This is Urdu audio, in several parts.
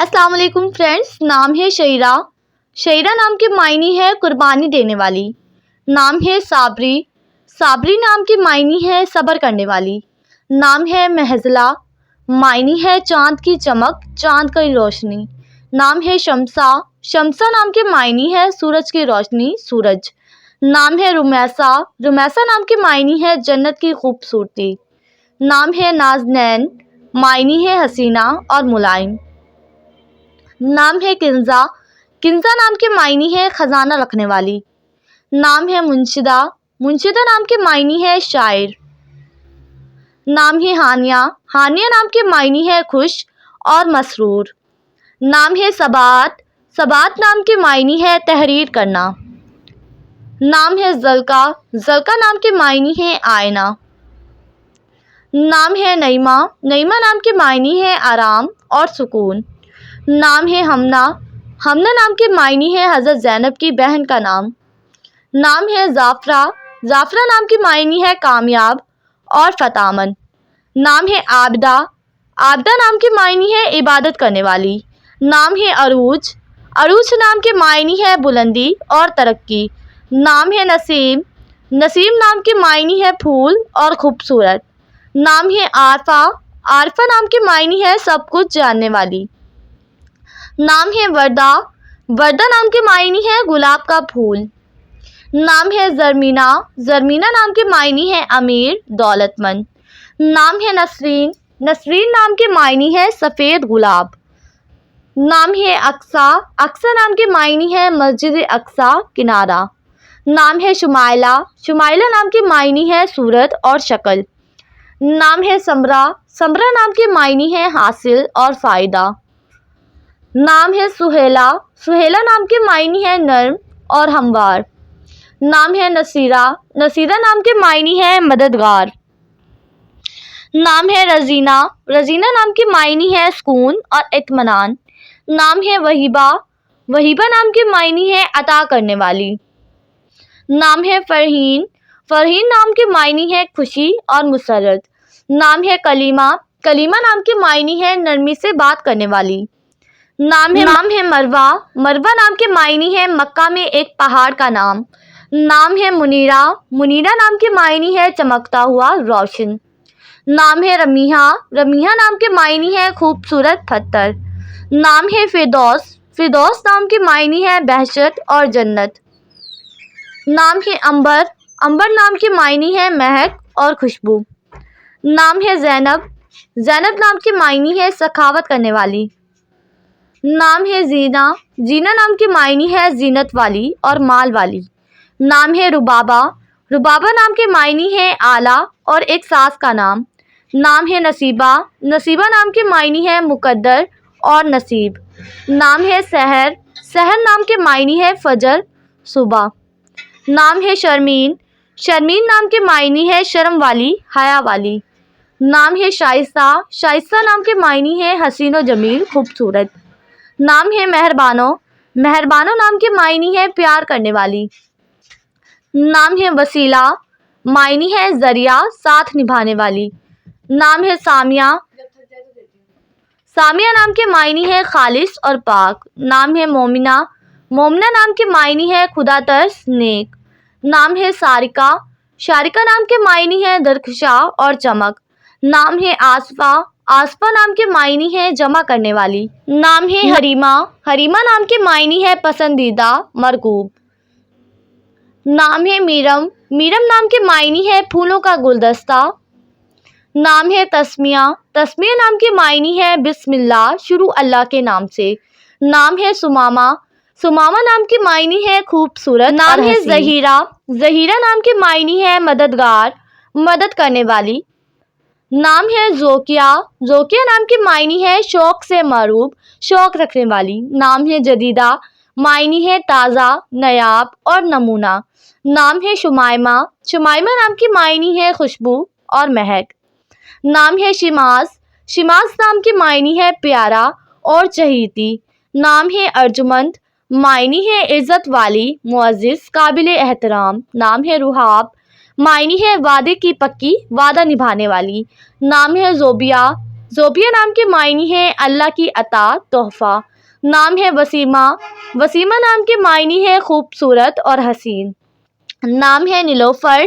السلام علیکم فرینڈس، نام ہے شعیرہ۔ شعیرہ نام کے معنی ہے قربانی دینے والی۔ نام ہے صابری۔ صابری نام کے معنی ہے صبر کرنے والی۔ نام ہے محضلہ۔ معنی ہے چاند کی چمک، چاند کی روشنی۔ نام ہے شمسہ۔ شمسہ نام کے معنی ہے سورج کی روشنی، سورج۔ نام ہے رمیسہ۔ رمیسہ نام کے معنی ہے جنت کی خوبصورتی۔ نام ہے نازنین۔ معنی ہے حسینہ اور ملائم۔ نام ہے کنزہ۔ کنزہ نام کے معنی ہے خزانہ رکھنے والی۔ نام ہے منشدہ۔ منشدہ نام کے معنی ہے شاعر۔ نام ہے ہانیہ۔ ہانیہ نام کے معنی ہے خوش اور مسرور۔ نام ہے ثبات۔ ثبات نام کے معنی ہے تحریر کرنا۔ نام ہے زلقہ۔ زلقہ نام کے معنی ہے آئینہ۔ نام ہے نعیمہ۔ نعیمہ نام کے معنی ہے آرام اور سکون۔ نام ہے حمنہ۔ حمنہ نام کے معنی ہے حضرت زینب کی بہن کا نام۔ نام ہے زعفرہ۔ زعفرہ نام کے معنی ہے کامیاب اور فتح مند۔ نام ہے عابدہ۔ عابدہ نام کے معنی ہے عبادت کرنے والی۔ نام ہے عروج۔ عروج نام کے معنی ہے بلندی اور ترقی۔ نام ہے نسیم۔ نسیم نام کے معنی ہے پھول اور خوبصورت۔ نام ہے عارفہ۔ عارفہ نام کے معنی ہے سب کچھ جاننے والی۔ نام ہے وردہ۔ وردہ نام کے معنی ہے گلاب کا پھول۔ نام ہے زرمینہ۔ زرمینہ نام کے معنی ہے امیر، دولت مند۔ نام ہے نسرین۔ نسرین نام کے معنی ہے سفید گلاب۔ نام ہے اقصیٰ۔ اقصیٰ نام کے معنی ہے مسجد اقصیٰ کنارہ۔ نام ہے شمائلہ۔ شمائلہ نام کے معنی ہے صورت اور شکل۔ نام ہے سمرہ۔ سمرہ نام کے معنی ہے حاصل اور فائدہ۔ نام ہے سہیلہ۔ سہیلہ نام کے معنی ہے نرم اور ہموار۔ نام ہے نصیرہ۔ نصیرہ نام کے معنی ہے مددگار۔ نام ہے رزینہ۔ رزینہ نام کے معنی ہے سکون اور اطمینان۔ نام ہے وہیبہ۔ وہیبہ نام کے معنی ہے عطا کرنے والی۔ نام ہے فرحین۔ فرحین نام کے معنی ہے خوشی اور مسرت۔ نام ہے کلیمہ۔ کلیمہ نام کے معنی ہے نرمی سے بات کرنے والی۔ نام ہے مروہ۔ مروہ نام کے معنی ہے مکہ میں ایک پہاڑ کا نام۔ نام ہے منیرہ۔ منیرہ نام کے معنی ہے چمکتا ہوا، روشن۔ نام ہے رمیحہ۔ رمیحہ نام کے معنی ہے خوبصورت پتھر۔ نام ہے فردوس۔ فردوس نام کے معنی ہے بہشت اور جنت۔ نام ہے عنبر۔ عنبر نام کے معنی ہے مہک اور خوشبو۔ نام ہے زینب۔ زینب نام کے معنی ہے سخاوت کرنے والی۔ نام ہے زینہ۔ زینہ نام کے معنی ہے زینت والی اور مال والی۔ نام ہے ربابہ۔ ربابہ نام کے معنی ہے آلہ اور ایک ساز کا نام۔ نام ہے نصیبہ۔ نصیبہ نام کے معنی ہے مقدر اور نصیب۔ نام ہے سحر۔ سحر نام کے معنی ہے فجر، صبح۔ نام ہے شرمین۔ شرمین نام کے معنی ہے شرم والی، حیا والی۔ نام ہے شائستہ۔ شائستہ نام کے معنی ہے حسین و جمیل، خوبصورت۔ نام ہے مہربانو۔ مہربانو نام کے معنی ہے پیار کرنے والی۔ نام ہے وسیلہ۔ معنی ہے ذریعہ، ساتھ نبھانے والی۔ نام ہے سامیہ۔ سامیہ نام کے معنی ہے خالص اور پاک۔ نام ہے مومنہ۔ مومنہ نام کے معنی ہے خدا ترس، نیک۔ نام ہے سارقہ۔ سارقہ نام کے معنی ہے درخشاں اور چمک۔ نام ہے آصفہ۔ آصفہ نام کے معنی ہے جمع کرنے والی۔ نام ہے حریمہ۔ حریمہ نام کے معنی ہے پسندیدہ، مرغوب۔ نام ہے میرم۔ میرم نام کے معنی ہے پھولوں کا گلدستہ۔ نام ہے تسمیہ۔ تسمیہ نام کے معنی ہے بسم اللہ، شروع اللہ کے نام سے۔ نام ہے سمامہ۔ سمامہ نام کے معنی ہے خوبصورت۔ نام ہے زہیرہ۔ زہیرہ نام کے معنی ہے مددگار، مدد کرنے والی۔ نام ہے ذوقیہ۔ ذوقیہ نام کے معنی ہے شوق سے معروف، شوق رکھنے والی۔ نام ہے جدیدہ۔ معنی ہے تازہ، نایاب اور نمونہ۔ نام ہے شمائمہ۔ شمائمہ نام کے معنی ہے خوشبو اور مہک۔ نام ہے شماس۔ شماس نام کے معنی ہے پیارا اور چہیتی۔ نام ہے ارجمند۔ معنی ہے عزت والی، معزز، قابل احترام۔ نام ہے رحاب۔ معنی ہے وعدے کی پکی، وعدہ نبھانے والی۔ نام ہے زوبیہ۔ زوبیہ نام کے معنی ہے اللہ کی عطا، تحفہ۔ نام ہے وسیمہ، وسیمہ نام کے معنی ہے خوبصورت اور حسین۔ نام ہے نیلوفر،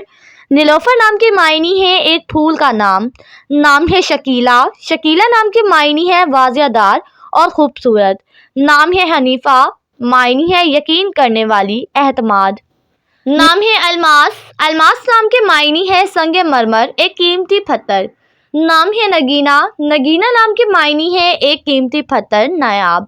نیلوفر نام کے معنی ہے ایک پھول کا نام۔ نام ہے شکیلہ، شکیلہ نام کے معنی ہے واضح دار اور خوبصورت۔ نام ہے حنیفہ، معنی ہے یقین کرنے والی، اعتماد۔ نام ہے الماس، الماس نام کے معنی ہے سنگ مرمر، ایک قیمتی پتھر۔ نام ہے نگینہ، نگینہ نام کے معنی ہے ایک قیمتی پتھر، نایاب۔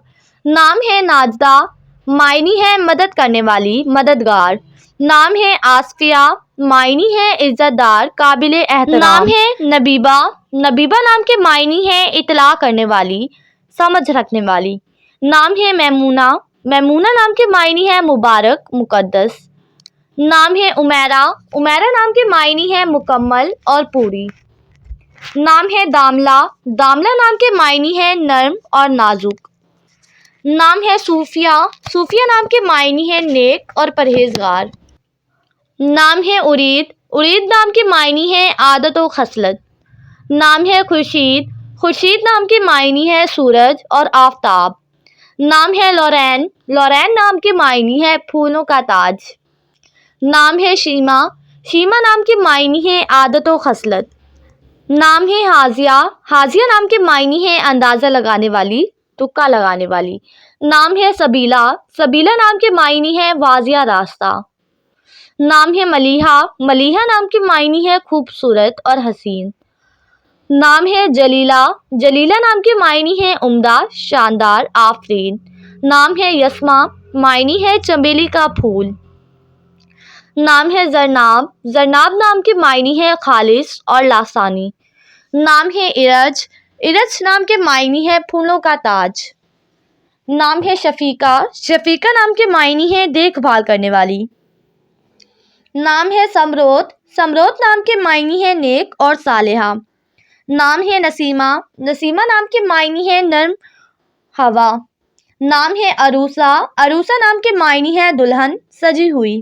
نام ہے ناجدہ، معنی ہے مدد کرنے والی، مددگار۔ نام ہے آصفیہ، معنی ہے عزت دار، قابل احترام۔ نام ہے نبیبہ، نبیبہ نام کے معنی ہے اطلاع کرنے والی، سمجھ رکھنے والی۔ نام ہے میمونہ، میمونہ نام کے معنی ہے مبارک، مقدس۔ نام ہے امیرہ، امیرہ نام کے معنی ہے مکمل اور پوری۔ نام ہے داملہ، داملہ نام کے معنی ہے نرم اور نازک۔ نام ہے صوفیہ، صوفیہ نام کے معنی ہے نیک اور پرہیزگار۔ نام ہے ارید، ارید نام کے معنی ہے عادت و خصلت۔ نام ہے خورشید، خورشید نام کے معنی ہے سورج اور آفتاب۔ نام ہے لورین، لورین نام کے معنی ہے پھولوں کا تاج۔ نام ہے شیما، شیما نام کے معنی ہے عادت و خصلت۔ نام ہے حاضیہ، حاضیہ نام کے معنی ہے اندازہ لگانے والی، تکا لگانے والی۔ نام ہے سبیلہ، سبیلہ نام کے معنی ہے واضح راستہ۔ نام ہے ملیحہ، ملیحہ نام کے معنی ہے خوبصورت اور حسین۔ نام ہے جلیلہ، جلیلہ نام کے معنی ہے عمدہ، شاندار، آفرین۔ نام ہے یسما، معنی ہے چمیلی کا پھول۔ نام ہے زرناب، زرناب نام کے معنی ہے خالص اور لاسانی۔ نام ہے ارج، ارج نام کے معنی ہے پھولوں کا تاج۔ نام ہے شفیقہ، شفیقہ نام کے معنی ہے دیکھ بھال کرنے والی۔ نام ہے سمروت، سمروت نام کے معنی ہے نیک اور صالحہ۔ نام ہے نسیمہ، نسیمہ نام کے معنی ہے نرم ہوا۔ نام ہے عروسہ، عروسہ نام کے معنی ہے دلہن، سجی ہوئی۔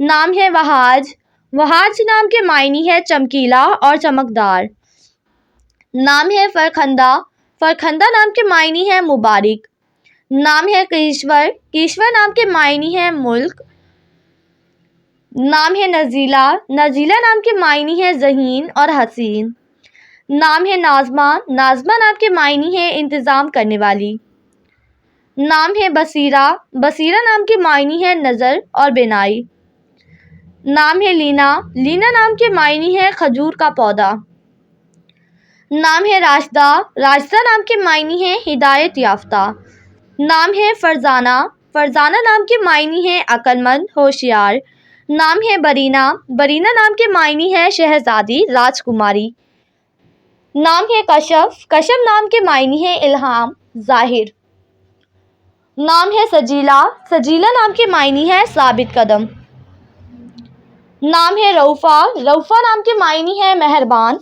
نام ہے وہاج، وہاج نام کے معنی ہے چمکیلا اور چمکدار۔ نام ہے فرخندہ، فرخندہ نام کے معنی ہے مبارک۔ نام ہے کیشور، کیشور نام کے معنی ہے ملک۔ نام ہے نزیلہ، نزیلہ نام کے معنی ہے ذہین اور حسین۔ نام ہے ناظمہ، ناظمہ نام کے معنی ہے انتظام کرنے والی۔ نام ہے بصیرہ، بصیرہ نام کے معنی ہے نظر اور بینائی۔ نام ہے لینا، لینا نام کے معنی ہے کھجور کا پودا۔ نام ہے راشدہ، راشدہ نام کے معنی ہے ہدایت یافتہ۔ نام ہے فرزانہ، فرزانہ نام کے معنی ہے عقل مند، ہوشیار۔ نام ہے برینہ، برینہ نام کے معنی ہے شہزادی، راجکماری۔ نام ہے کشف، کشف نام کے معنی ہے الہام، ظاہر۔ نام ہے سجیلہ، سجیلہ نام کے معنی ہے ثابت قدم۔ نام ہے رؤفہ، رؤفہ نام کے معنی ہے مہربان۔